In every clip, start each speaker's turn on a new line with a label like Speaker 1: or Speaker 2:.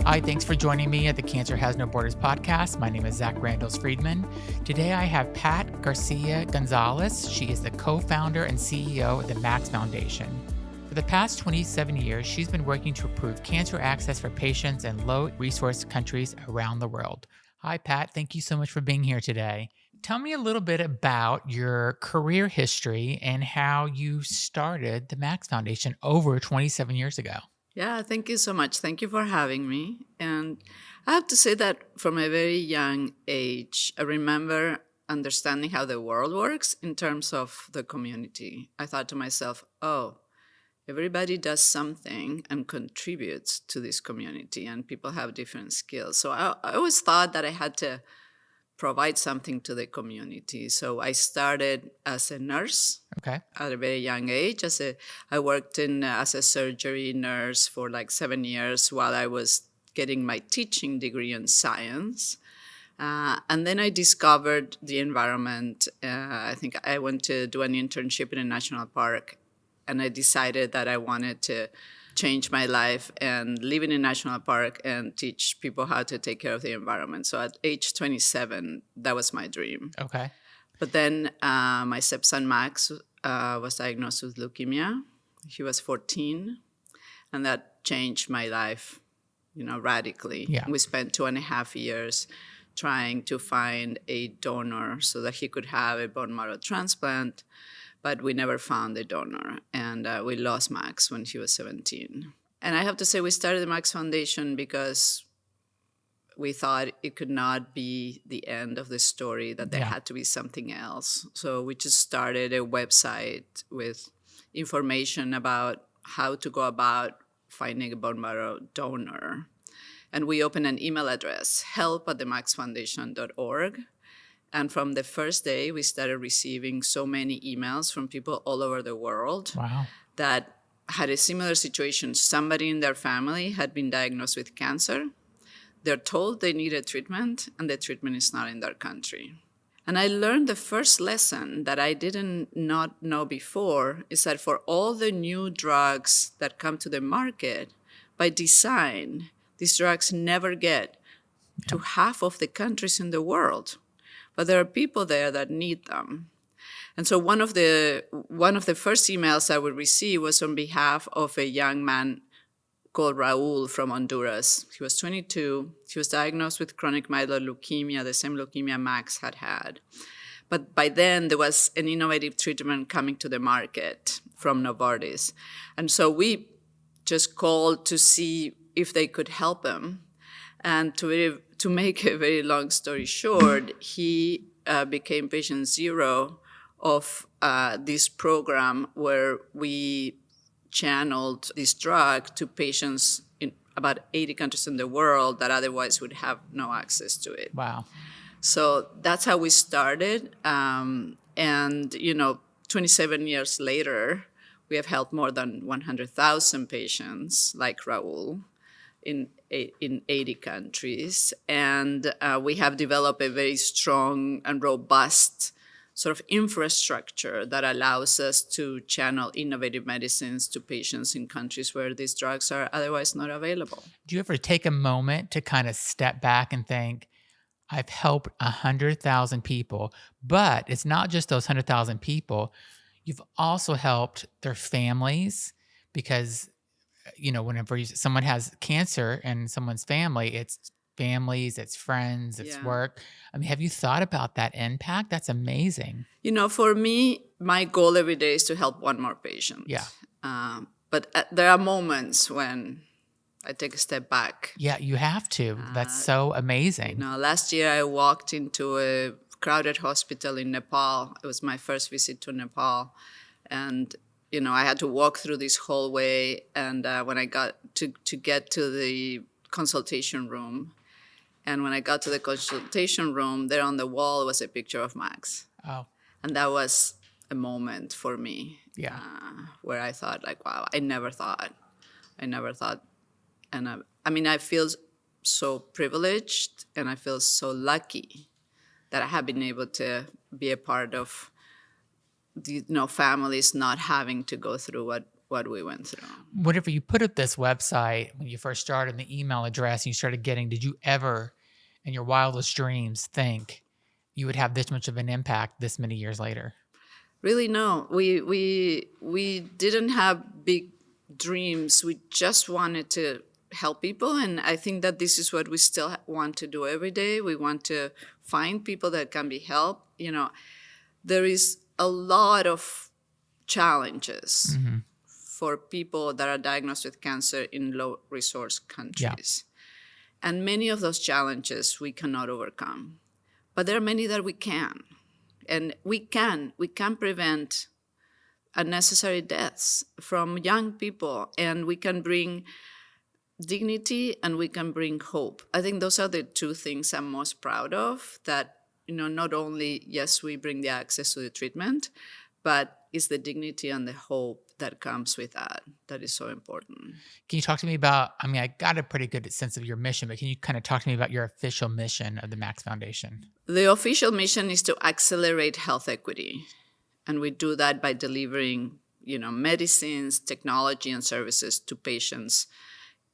Speaker 1: Hi, thanks for joining me at the Cancer Has No Borders podcast. My name is Zach Randles-Friedman. Today I have Pat García-González. She is the co-founder and CEO of the Max Foundation. For the past 27 years, she's been working to improve cancer access for patients in low-resource countries around the world. Hi, Pat. Thank you so much for being here today. Tell me a little bit about your career history and how you started the Max Foundation over 27 years ago.
Speaker 2: Yeah, thank you so much. Thank you for having me. And I have to say that from a very young age, I remember understanding how the world works in terms of the community. I thought to myself, oh, everybody does something and contributes to this community, and people have different skills. So I always thought that I had to provide something to the community. So I started as a nurse at a very young age. I worked as a surgery nurse for like 7 years while I was getting my teaching degree in science. And then I discovered the environment. I think I went to do an internship in a national park, and I decided that I wanted to change my life and live in a national park and teach people how to take care of the environment. So at age 27, that was my dream.
Speaker 1: Okay.
Speaker 2: But then my stepson Max was diagnosed with leukemia. He was 14, and that changed my life, radically.
Speaker 1: Yeah.
Speaker 2: We spent 2.5 years trying to find a donor so that he could have a bone marrow transplant. But we never found a donor, and we lost Max when he was 17. And I have to say, we started the Max Foundation because we thought it could not be the end of the story, that there had to be something else. So we just started a website with information about how to go about finding a bone marrow donor. And we opened an email address, help@themaxfoundation.org. And from the first day, we started receiving so many emails from people all over the world that had a similar situation. Somebody in their family had been diagnosed with cancer. They're told they need a treatment, and the treatment is not in their country. And I learned the first lesson that I didn't not know before is that for all the new drugs that come to the market, by design, these drugs never get to half of the countries in the world. But there are people there that need them. And so one of the first emails I would receive was on behalf of a young man called Raul from Honduras. He was 22. He was diagnosed with chronic myeloid leukemia, the same leukemia Max had had. But by then, there was an innovative treatment coming to the market from Novartis. And so we just called to see if they could help him. And to make a very long story short, he became patient zero of this program where we channeled this drug to patients in about 80 countries in the world that otherwise would have no access to it.
Speaker 1: Wow.
Speaker 2: So that's how we started. And, 27 years later, we have helped more than 100,000 patients like Raul in 80 countries. And we have developed a very strong and robust sort of infrastructure that allows us to channel innovative medicines to patients in countries where these drugs are otherwise not available.
Speaker 1: Do you ever take a moment to kind of step back and think, I've helped 100,000 people, but it's not just those 100,000 people. You've also helped their families, because whenever someone has cancer in someone's family, it's families, it's friends, it's work. I mean, have you thought about that impact? That's amazing.
Speaker 2: For me, my goal every day is to help one more patient.
Speaker 1: Yeah.
Speaker 2: But there are moments when I take a step back.
Speaker 1: Yeah, you have to. That's so amazing.
Speaker 2: Last year I walked into a crowded hospital in Nepal. It was my first visit to Nepal. And I had to walk through this hallway, and when I got to get to the consultation room, and when I got to the consultation room, there on the wall was a picture of Max.
Speaker 1: Oh.
Speaker 2: And that was a moment for me.
Speaker 1: Yeah.
Speaker 2: Where I thought, wow, I never thought. And I feel so privileged, and I feel so lucky that I have been able to be a part of families not having to go through what what we went through.
Speaker 1: Whenever you put up this website, when you first started, and the email address you started getting, did you ever in your wildest dreams think you would have this much of an impact this many years later?
Speaker 2: Really, no. We didn't have big dreams. We just wanted to help people, and I think that this is what we still want to do every day. We want to find people that can be helped. There is a lot of challenges for people that are diagnosed with cancer in low-resource countries. Yeah. And many of those challenges we cannot overcome. But there are many that we can. And we can prevent unnecessary deaths from young people, and we can bring dignity and we can bring hope. I think those are the two things I'm most proud of, that, not only, yes, we bring the access to the treatment, but it's the dignity and the hope that comes with that is so important.
Speaker 1: Can you talk to me about, I got a pretty good sense of your mission, but can you kind of talk to me about your official mission of the Max Foundation?
Speaker 2: The official mission is to accelerate health equity. And we do that by delivering, medicines, technology, and services to patients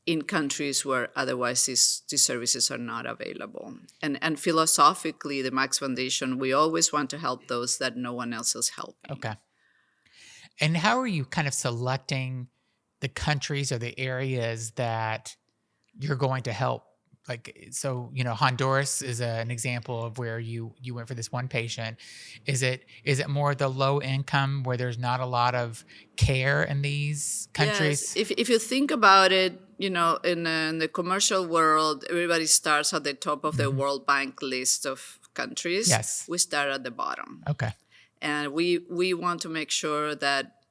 Speaker 2: in countries where otherwise these services are not available. And philosophically, the Max Foundation, we always want to help those that no one else is helping.
Speaker 1: Okay. And how are you kind of selecting the countries or the areas that you're going to help? Like, so, Honduras is an example of where you went for this one patient. Is it more the low income where there's not a lot of care in these countries?
Speaker 2: Yes. If you think about it, in the commercial world, everybody starts at the top of the World Bank list of countries.
Speaker 1: Yes.
Speaker 2: We start at the bottom.
Speaker 1: Okay.
Speaker 2: And we want to make sure that,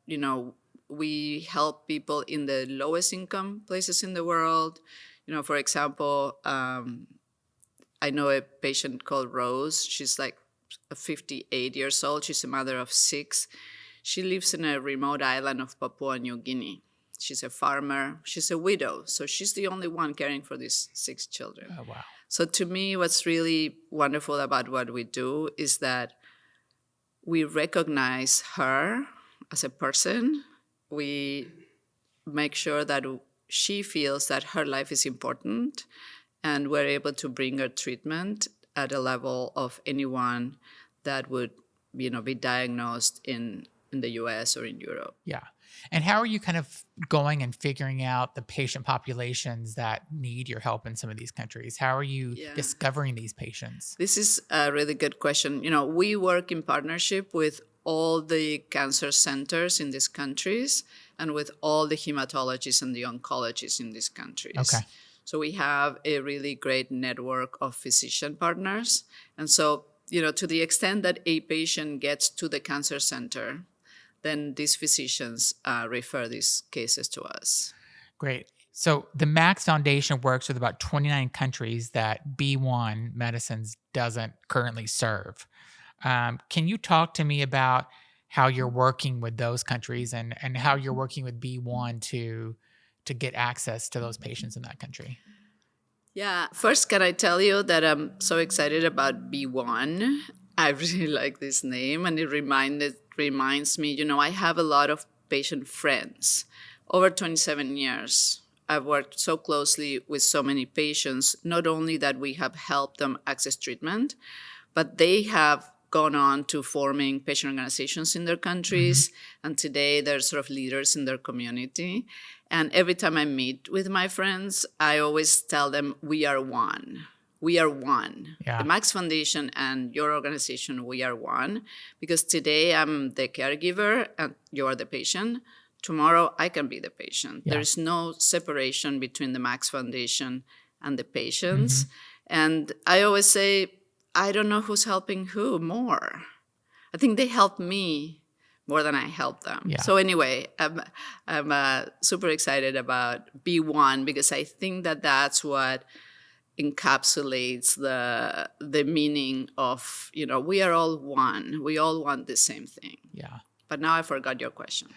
Speaker 2: we help people in the lowest income places in the world. For example, I know a patient called Rose. She's like 58 years old. She's a mother of 6. She lives in a remote island of Papua New Guinea. She's a farmer. She's a widow. So she's the only one caring for these 6 children.
Speaker 1: Oh, wow.
Speaker 2: So to me, what's really wonderful about what we do is that we recognize her as a person. We make sure that she feels that her life is important, and we're able to bring her treatment at a level of anyone that would, be diagnosed in the US or in Europe.
Speaker 1: Yeah. And how are you kind of going and figuring out the patient populations that need your help in some of these countries? How are you discovering these patients?
Speaker 2: This is a really good question. We work in partnership with all the cancer centers in these countries and with all the hematologists and the oncologists in these countries.
Speaker 1: Okay.
Speaker 2: So we have a really great network of physician partners. And so, to the extent that a patient gets to the cancer center, then these physicians refer these cases to us.
Speaker 1: Great. So the Max Foundation works with about 29 countries that BeOne Medicines doesn't currently serve. Can you talk to me about how you're working with those countries and how you're working with BeOne to get access to those patients in that country?
Speaker 2: Yeah. First, can I tell you that I'm so excited about BeOne? I really like this name, and it reminds me, I have a lot of patient friends. Over 27 years, I've worked so closely with so many patients, not only that we have helped them access treatment, but they have gone on to forming patient organizations in their countries, and today they're sort of leaders in their community. And every time I meet with my friends, I always tell them, we are one. We are one. Yeah. The Max Foundation and your organization, we are one. Because today I'm the caregiver and you're the patient. Tomorrow I can be the patient. Yeah. There is no separation between the Max Foundation and the patients. And I always say, I don't know who's helping who more. I think they help me more than I help them. Yeah. So anyway, I'm super excited about BeOne because I think that that's what encapsulates the meaning of, we are all one. We all want the same thing.
Speaker 1: Yeah.
Speaker 2: But now I forgot your question.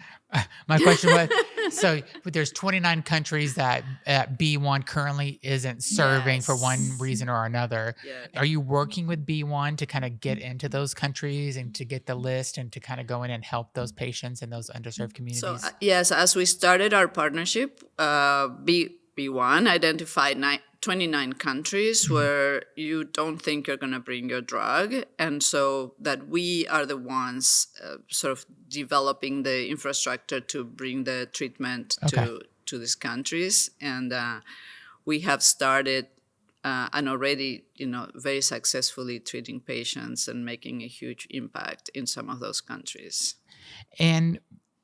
Speaker 1: My question was, so there's 29 countries that BeOne currently isn't serving for one reason or another. Yes. Are you working with BeOne to kind of get into those countries and to get the list and to kind of go in and help those patients in those underserved communities?
Speaker 2: So, yes, as we started our partnership, BeOne identified 29 countries where you don't think you're going to bring your drug. And so that we are the ones sort of developing the infrastructure to bring the treatment to these countries. And we have started and already, very successfully treating patients and making a huge impact in some of those countries.
Speaker 1: And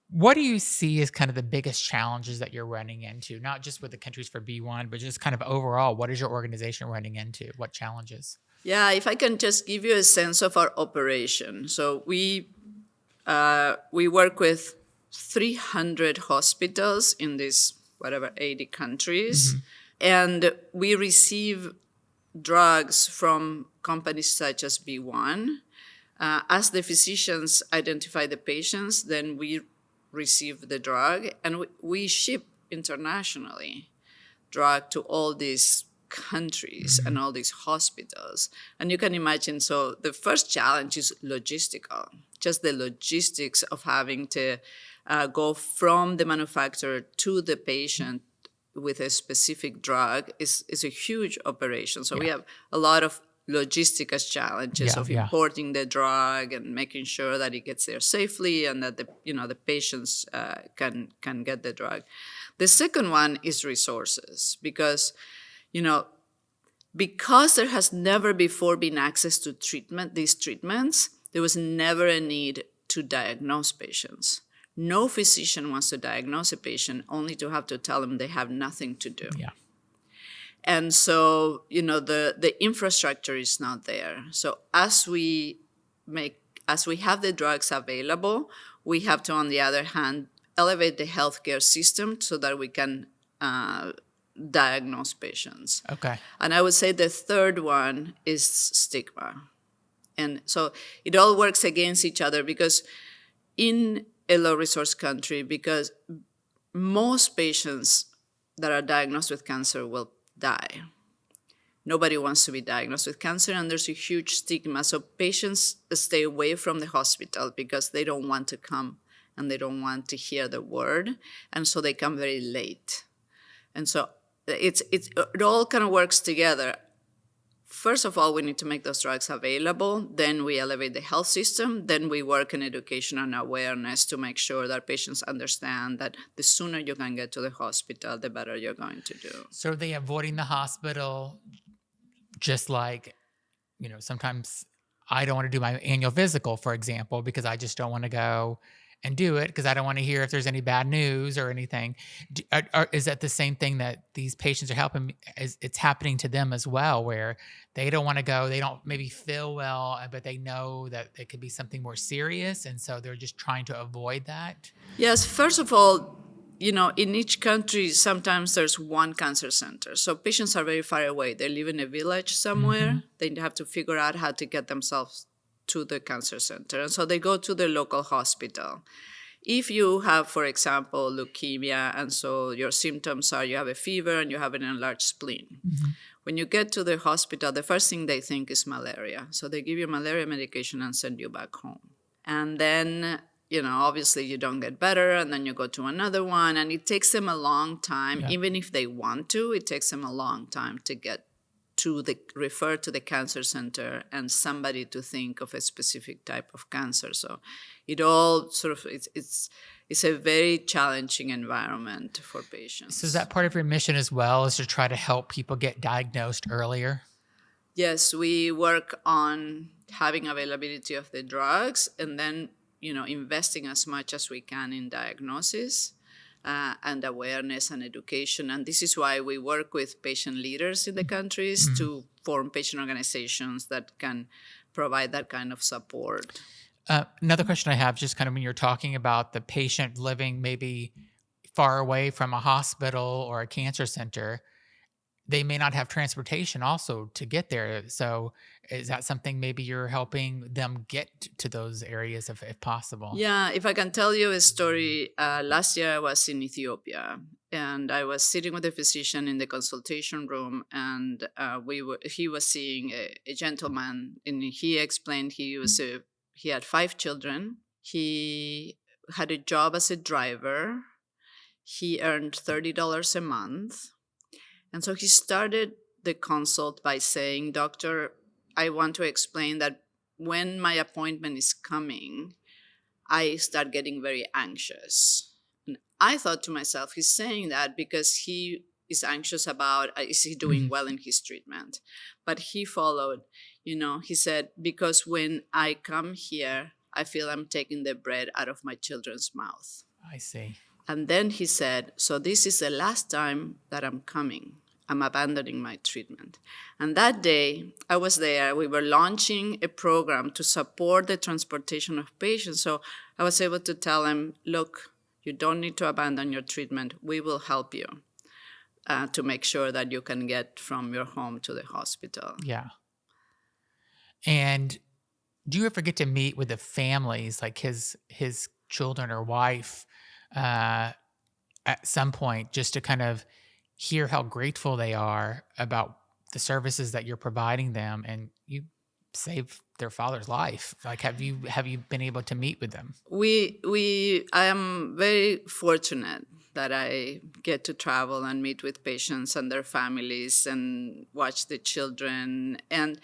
Speaker 1: what do you see as kind of the biggest challenges that you're running into, not just with the countries for BeOne, but just kind of overall, what is your organization running into? What challenges?
Speaker 2: Yeah, if I can just give you a sense of our operation. So we work with 300 hospitals in these, 80 countries. And we receive drugs from companies such as BeOne. As the physicians identify the patients, then we receive the drug, and we ship internationally drug to all these countries and all these hospitals. And you can imagine, so the first challenge is logistical, just the logistics of having to go from the manufacturer to the patient with a specific drug is a huge operation. So we have a lot of logistical challenges of importing the drug and making sure that it gets there safely and that the patients can get the drug. The second one is resources, because there has never before been access to these treatments, there was never a need to diagnose patients. No physician wants to diagnose a patient only to have to tell them they have nothing to do. Yeah. And so, the infrastructure is not there. So as we have the drugs available, we have to, on the other hand, elevate the healthcare system so that we can diagnose patients. Okay. And I would say the third one is stigma. And so it all works against each other, because in a low-resource country, because most patients that are diagnosed with cancer will die. Nobody wants to be diagnosed with cancer, and there's a huge stigma. So patients stay away from the hospital because they don't want to come and they don't want to hear the word, and so they come very late. And so it all kind of works together. First of all, we need to make those drugs available. Then we elevate the health system. Then we work in education and awareness to make sure that patients understand that the sooner you can get to the hospital, the better you're going to do.
Speaker 1: So are they avoiding the hospital, just like, sometimes I don't want to do my annual physical, for example, because I just don't want to go and do it because I don't want to hear if there's any bad news or anything. Is that the same thing that these patients are helping? It's happening to them as well, where they don't want to go, they don't maybe feel well, but they know that it could be something more serious, and so they're just trying to avoid that?
Speaker 2: Yes, first of all, in each country, sometimes there's one cancer center. So patients are very far away. They live in a village somewhere. They have to figure out how to get themselves to the cancer center. And so they go to the local hospital. If you have, for example, leukemia, and so your symptoms are you have a fever and you have an enlarged spleen. When you get to the hospital, the first thing they think is malaria. So they give you malaria medication and send you back home. And then, obviously you don't get better, and then you go to another one, and it takes them a long time. Yeah. Even if they want to, it takes them a long time to get refer to the cancer center and somebody to think of a specific type of cancer. So it all sort of, it's a very challenging environment for patients.
Speaker 1: So is that part of your mission as well, is to try to help people get diagnosed earlier?
Speaker 2: Yes, we work on having availability of the drugs, and then, investing as much as we can in diagnosis. And awareness and education. And this is why we work with patient leaders in the countries to form patient organizations that can provide that kind of support.
Speaker 1: Another question I have, just kind of when you're talking about the patient living maybe far away from a hospital or a cancer center, they may not have transportation also to get there. So is that something maybe you're helping them get to those areas if possible?
Speaker 2: Yeah, if I can tell you a story, last year I was in Ethiopia and I was sitting with a physician in the consultation room, and he was seeing a gentleman, and he explained he had 5 children. He had a job as a driver. He earned $30 a month. And so he started the consult by saying, "Doctor, I want to explain that when my appointment is coming, I start getting very anxious." And I thought to myself, he's saying that because he is anxious about, is he doing well in his treatment? But he followed, he said, "Because when I come here, I feel I'm taking the bread out of my children's mouth."
Speaker 1: I see.
Speaker 2: And then he said, "So this is the last time that I'm coming. I'm abandoning my treatment." And that day, I was there. We were launching a program to support the transportation of patients. So I was able to tell him, "Look, you don't need to abandon your treatment. We will help you to make sure that you can get from your home to the hospital."
Speaker 1: Yeah. And do you ever get to meet with the families, like his children or wife, at some point, just to kind of hear how grateful they are about the services that you're providing them, and you saved their father's life? Like, have you been able to meet with them?
Speaker 2: I am very fortunate that I get to travel and meet with patients and their families and watch the children. And,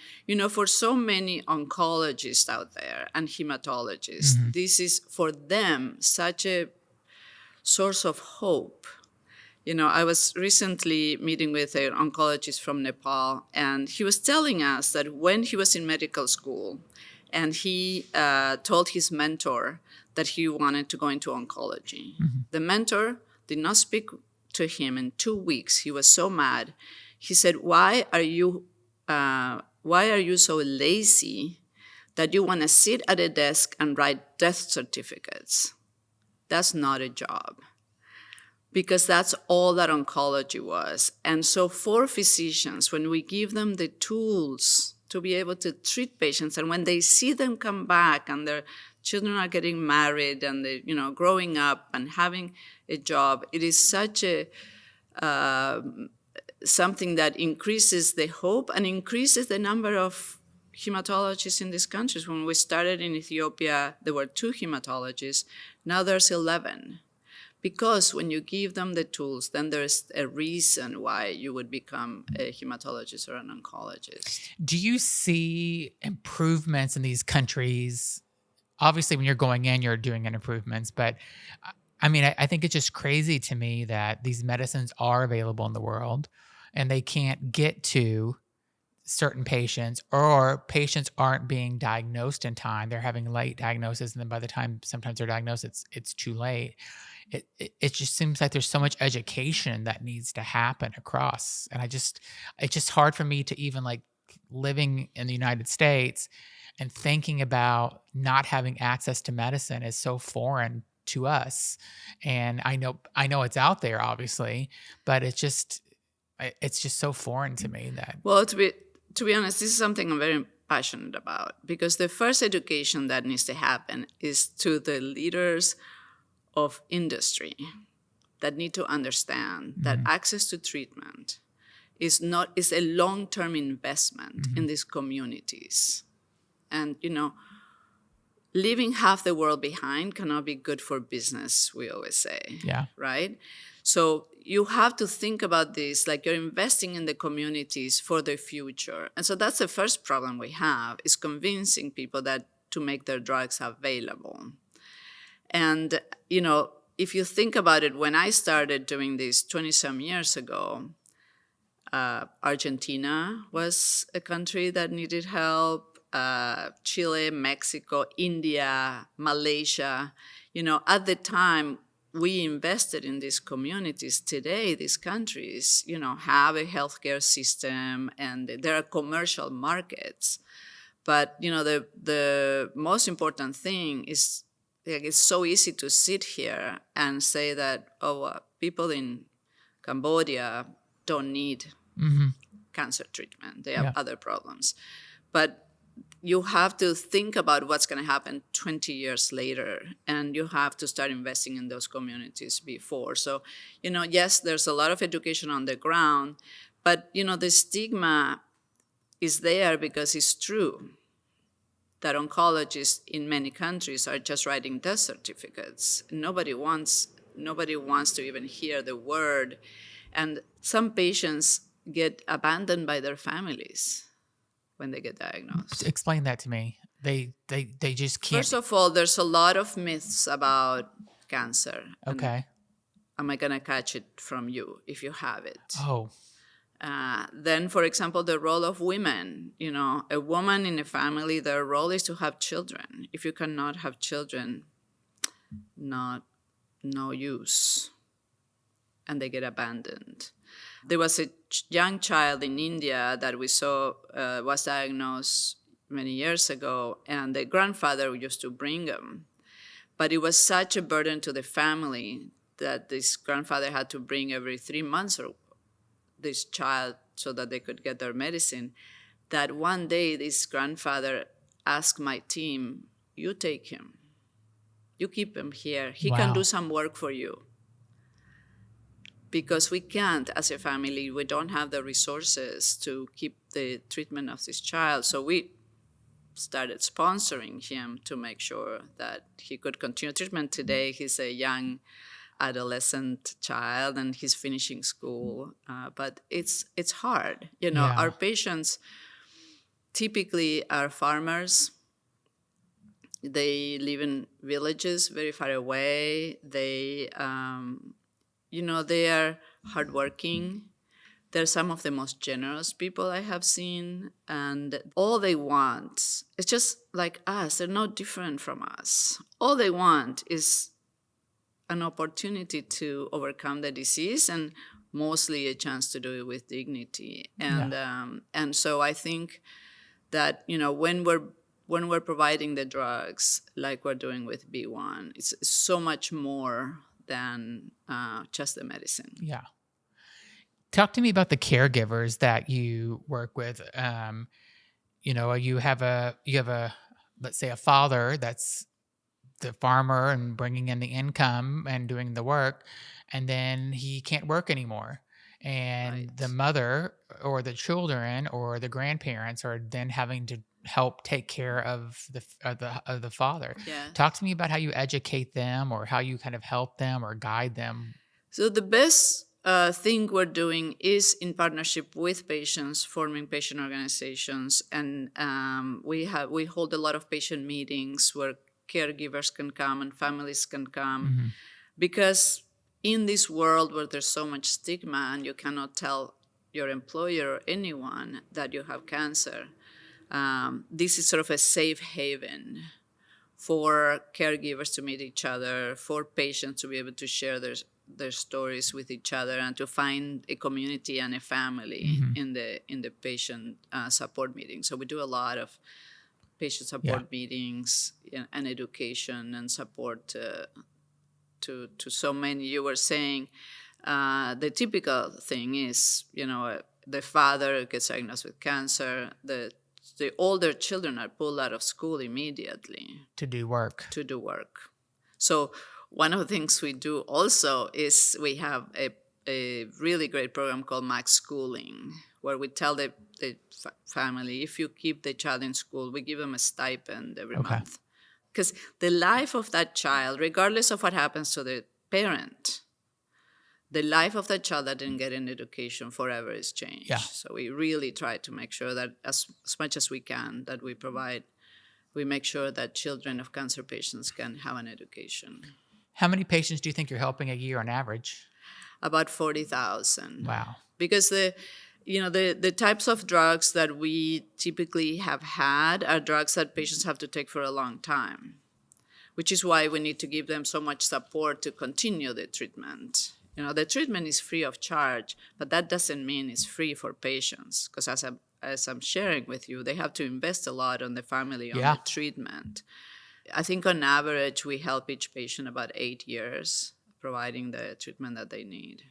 Speaker 2: for so many oncologists out there and hematologists, this is for them such a source of hope. I was recently meeting with an oncologist from Nepal, and he was telling us that when he was in medical school and he told his mentor that he wanted to go into oncology, the mentor did not speak to him in 2 weeks. He was so mad. He said, why are you so lazy that you want to sit at a desk and write death certificates? That's not a job." Because that's all that oncology was. And so for physicians, when we give them the tools to be able to treat patients, and when they see them come back and their children are getting married and they, growing up and having a job, it is such a something that increases the hope and increases the number of hematologists in these countries. When we started in Ethiopia, there were 2 hematologists. Now there's 11. Because when you give them the tools, then there's a reason why you would become a hematologist or an oncologist.
Speaker 1: Do you see improvements in these countries? Obviously, when you're going in, you're doing improvements. But I mean, I think it's just crazy to me that these medicines are available in the world and they can't get to certain patients, or patients aren't being diagnosed in time. They're having late diagnosis, and then by the time sometimes they're diagnosed, it's too late. It just seems like there's so much education that needs to happen across. And it's just hard for me to even, like, living in the United States and thinking about not having access to medicine is so foreign to us. And I know it's out there, obviously, but it's just so foreign to me that.
Speaker 2: Well, to be honest, this is something I'm very passionate about, because the first education that needs to happen is to the leaders of industry that need to understand that access to treatment is a long-term investment in these communities. And, leaving half the world behind cannot be good for business, we always say.
Speaker 1: Yeah.
Speaker 2: Right? So you have to think about this like you're investing in the communities for the future. And so that's the first problem we have, is convincing people that to make their drugs available. And, if you think about it, when I started doing this 20-some years ago, Argentina was a country that needed help, Chile, Mexico, India, Malaysia. At the time, we invested in these communities. Today, these countries, have a healthcare system and there are commercial markets. But, the most important thing is, it's so easy to sit here and say that, people in Cambodia don't need cancer treatment. They have other problems. But you have to think about what's going to happen 20 years later, and you have to start investing in those communities before. So, yes, there's a lot of education on the ground, but, the stigma is there because it's true that oncologists in many countries are just writing death certificates. Nobody wants to even hear the word. And some patients get abandoned by their families when they get diagnosed.
Speaker 1: Explain that to me. They just can't.
Speaker 2: First of all, there's a lot of myths about cancer.
Speaker 1: Okay.
Speaker 2: Am I going to catch it from you if you have it?
Speaker 1: Oh.
Speaker 2: Then, for example, the role of women. A woman in a family, their role is to have children. If you cannot have children, no use. And they get abandoned. There was a young child in India that we saw was diagnosed many years ago, and the grandfather used to bring him. But it was such a burden to the family that this grandfather had to bring every 3 months or this child so that they could get their medicine, that one day this grandfather asked my team, you take him. You keep him here. He can do some work for you. Because we can't, as a family, we don't have the resources to keep the treatment of this child. So we started sponsoring him to make sure that he could continue treatment. Today, he's a young adolescent child and he's finishing school. But it's hard. Our patients typically are farmers. They live in villages very far away. They are hardworking. They're some of the most generous people I have seen. And all they want is just like us. They're no different from us. All they want is an opportunity to overcome the disease and mostly a chance to do it with dignity. And so I think that, when we're providing the drugs like we're doing with BeOne, it's so much more than just the medicine.
Speaker 1: Yeah. Talk to me about the caregivers that you work with. You have a let's say a father that's the farmer and bringing in the income and doing the work, and then he can't work anymore. And the mother or the children or the grandparents are then having to help take care of the father.
Speaker 2: Yeah.
Speaker 1: Talk to me about how you educate them or how you kind of help them or guide them.
Speaker 2: So the best thing we're doing is in partnership with patients, forming patient organizations, and we hold a lot of patient meetings where caregivers can come and families can come, because in this world where there's so much stigma and you cannot tell your employer or anyone that you have cancer, this is sort of a safe haven for caregivers to meet each other, for patients to be able to share their stories with each other, and to find a community and a family in the patient support meetings. So we do a lot of patient support meetings and education and support to so many. You were saying the typical thing is, the father gets diagnosed with cancer, the older children are pulled out of school immediately.
Speaker 1: To do work.
Speaker 2: So one of the things we do also is we have a really great program called Max Schooling, where we tell the family, if you keep the child in school, we give them a stipend every month. Because the life of that child, regardless of what happens to the parent, the life of that child that didn't get an education forever is changed. Yeah. So we really try to make sure that as much as we can, that we make sure that children of cancer patients can have an education.
Speaker 1: How many patients do you think you're helping a year on average?
Speaker 2: About 40,000.
Speaker 1: Wow.
Speaker 2: Because the types of drugs that we typically have had are drugs that patients have to take for a long time, which is why we need to give them so much support to continue the treatment. The treatment is free of charge, but that doesn't mean it's free for patients, because as I'm sharing with you, they have to invest a lot on the family, on the treatment. I think on average, we help each patient about 8 years providing the treatment that they need.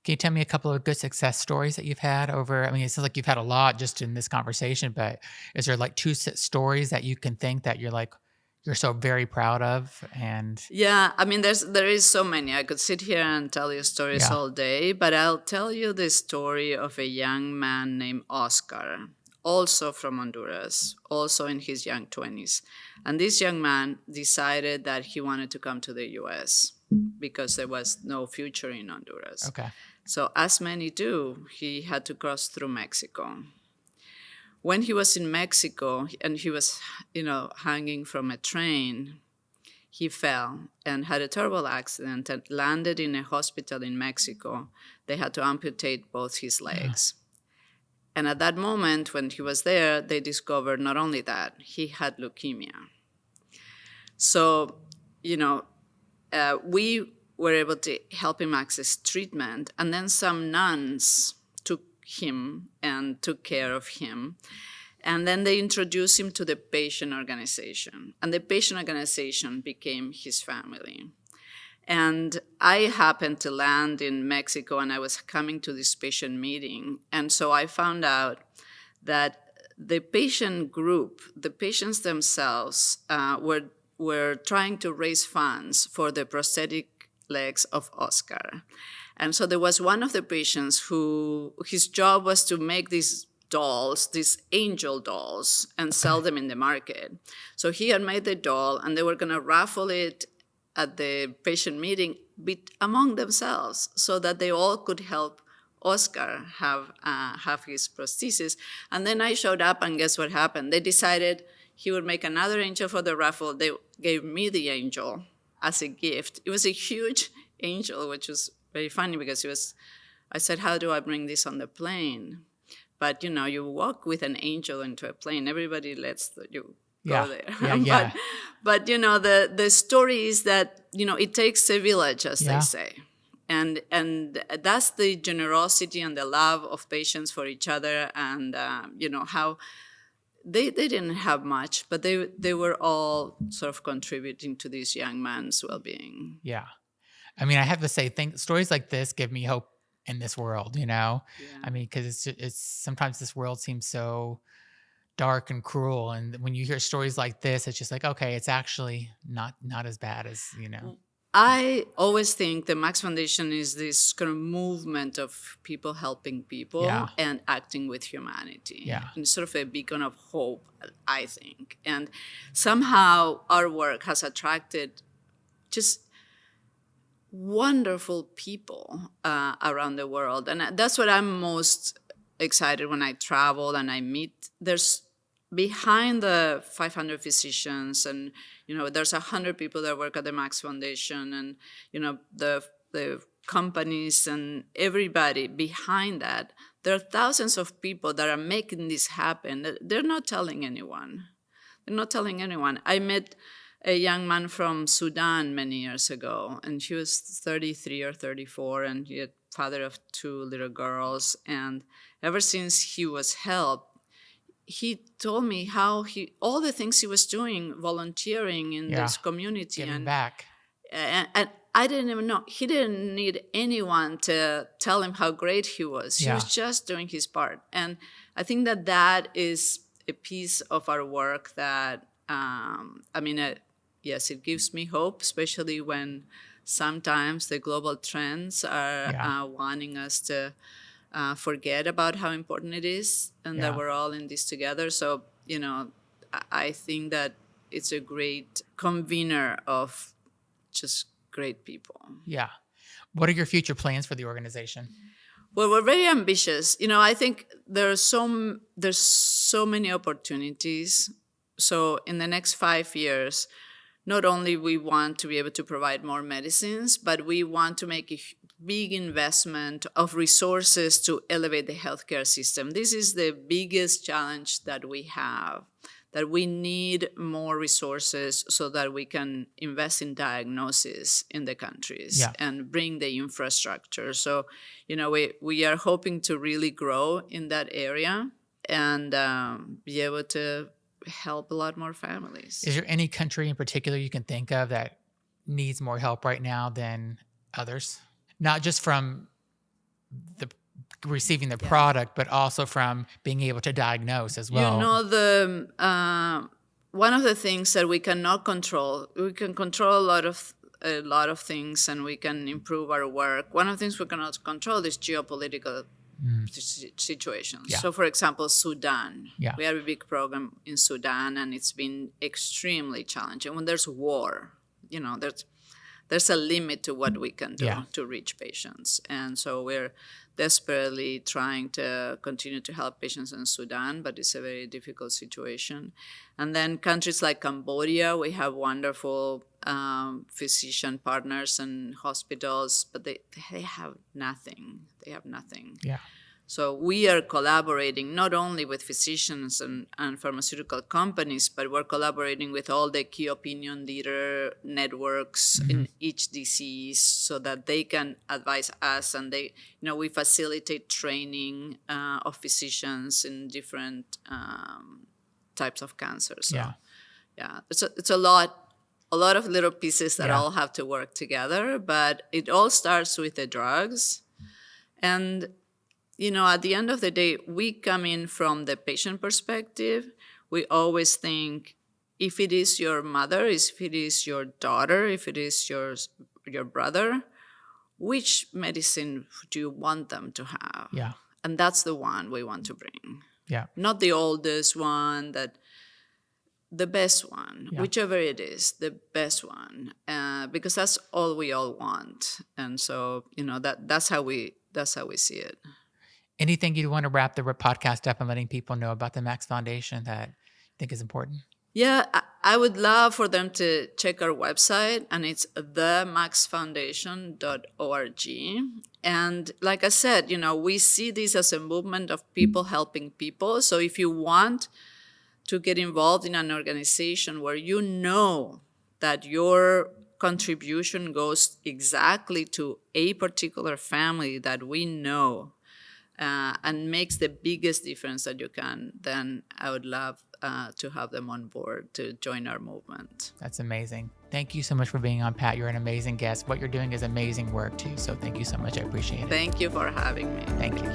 Speaker 1: Can you tell me a couple of good success stories that you've had over? I mean, it sounds like you've had a lot just in this conversation, but is there like two stories that you can think that you're so very proud of? And
Speaker 2: yeah, I mean, there is so many. I could sit here and tell you stories all day, but I'll tell you the story of a young man named Oscar, also from Honduras, also in his young 20s. And this young man decided that he wanted to come to the U.S. because there was no future in Honduras.
Speaker 1: Okay.
Speaker 2: So as many do, he had to cross through Mexico. When he was in Mexico and he was, hanging from a train, he fell and had a terrible accident and landed in a hospital in Mexico. They had to amputate both his legs. And at that moment, when he was there, they discovered not only that, he had leukemia. So, we were able to help him access treatment. And then some nuns took him and took care of him. And then they introduced him to the patient organization. And the patient organization became his family. And I happened to land in Mexico, and I was coming to this patient meeting. And so I found out that the patient group, the patients themselves, were trying to raise funds for the prosthetic legs of Oscar. And so there was one of the patients who his job was to make these dolls, these angel dolls, and sell them in the market. So he had made the doll, and they were going to raffle it at the patient meeting among themselves so that they all could help Oscar have his prosthesis. And then I showed up, and guess what happened? They decided he would make another angel for the raffle. They gave me the angel as a gift. It was a huge angel, which was very funny because I said, how do I bring this on the plane? But, you walk with an angel into a plane. Everybody lets you go there.
Speaker 1: Yeah.
Speaker 2: But the story is that, it takes a village, as they say. And that's the generosity and the love of patients for each other, and, how they didn't have much, but they were all sort of contributing to this young man's well-being.
Speaker 1: Yeah. I mean, I have to say, stories like this give me hope in this world, Yeah. I mean, because it's sometimes this world seems so dark and cruel, and when you hear stories like this, it's just like, okay, it's actually not as bad as
Speaker 2: I always think the Max Foundation is this kind of movement of people helping people and acting with humanity.
Speaker 1: Yeah.
Speaker 2: And sort of a beacon of hope, I think. And somehow our work has attracted just wonderful people around the world. And that's what I'm most excited when I travel and I meet. There's behind the 500 physicians, and there's 100 people that work at the Max Foundation, and the companies and everybody behind that. There are thousands of people that are making this happen. They're not telling anyone. I met a young man from Sudan many years ago, and he was 33 or 34, and he had father of 2 little girls. And ever since he was helped, he told me how all the things he was doing, volunteering in this community,
Speaker 1: giving back.
Speaker 2: And I didn't even know. He didn't need anyone to tell him how great he was. He was just doing his part. And I think that is a piece of our work that, yes, it gives me hope, especially when sometimes the global trends are wanting us to forget about how important it is, and that we're all in this together. So, I think that it's a great convener of just great people.
Speaker 1: Yeah. What are your future plans for the organization?
Speaker 2: Well, we're very ambitious. I think there's so many opportunities. So in the next 5 years, not only we want to be able to provide more medicines, but we want to make a big investment of resources to elevate the healthcare system. This is the biggest challenge that we have, that we need more resources so that we can invest in diagnosis in the countries and bring the infrastructure. So, we are hoping to really grow in that area and be able to help a lot more families.
Speaker 1: Is there any country in particular you can think of that needs more help right now than others, not just from the receiving the product, but also from being able to diagnose as well.
Speaker 2: One of the things that we cannot control, we can control a lot of things, and we can improve our work. One of the things we cannot control is geopolitical situations. Yeah. So, for example, Sudan. Yeah. We have a big program in Sudan, and it's been extremely challenging. When there's war, there's a limit to what we can do to reach patients. And so we're desperately trying to continue to help patients in Sudan, but it's a very difficult situation. And then countries like Cambodia, we have wonderful physician partners and hospitals, but they have nothing. They have nothing. Yeah. So we are collaborating not only with physicians and pharmaceutical companies, but we're collaborating with all the key opinion leader networks in each disease so that they can advise us, and we facilitate training of physicians in different types of cancers. So, it's a lot of little pieces that all have to work together, but it all starts with the drugs. And at the end of the day, we come in from the patient perspective. We always think, if it is your mother, if it is your daughter, if it is your brother, which medicine do you want them to have? Yeah. And that's the one we want to bring. Yeah. Not the oldest one, the best one, whichever it is, the best one, because that's all we all want. And so, that's how we see it.
Speaker 1: Anything you'd want to wrap the podcast up and letting people know about the Max Foundation that you think is important?
Speaker 2: Yeah, I would love for them to check our website, and it's themaxfoundation.org. And like I said, we see this as a movement of people helping people. So if you want to get involved in an organization where that your contribution goes exactly to a particular family that we know, and makes the biggest difference that you can, then I would love to have them on board to join our movement.
Speaker 1: That's amazing. Thank you so much for being on, Pat. You're an amazing guest. What you're doing is amazing work too. So thank you so much. I appreciate it.
Speaker 2: Thank you for having me.
Speaker 1: Thank you.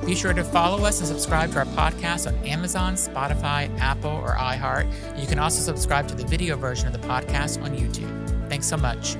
Speaker 1: Be sure to follow us and subscribe to our podcast on Amazon, Spotify, Apple, or iHeart. You can also subscribe to the video version of the podcast on YouTube. Thanks so much.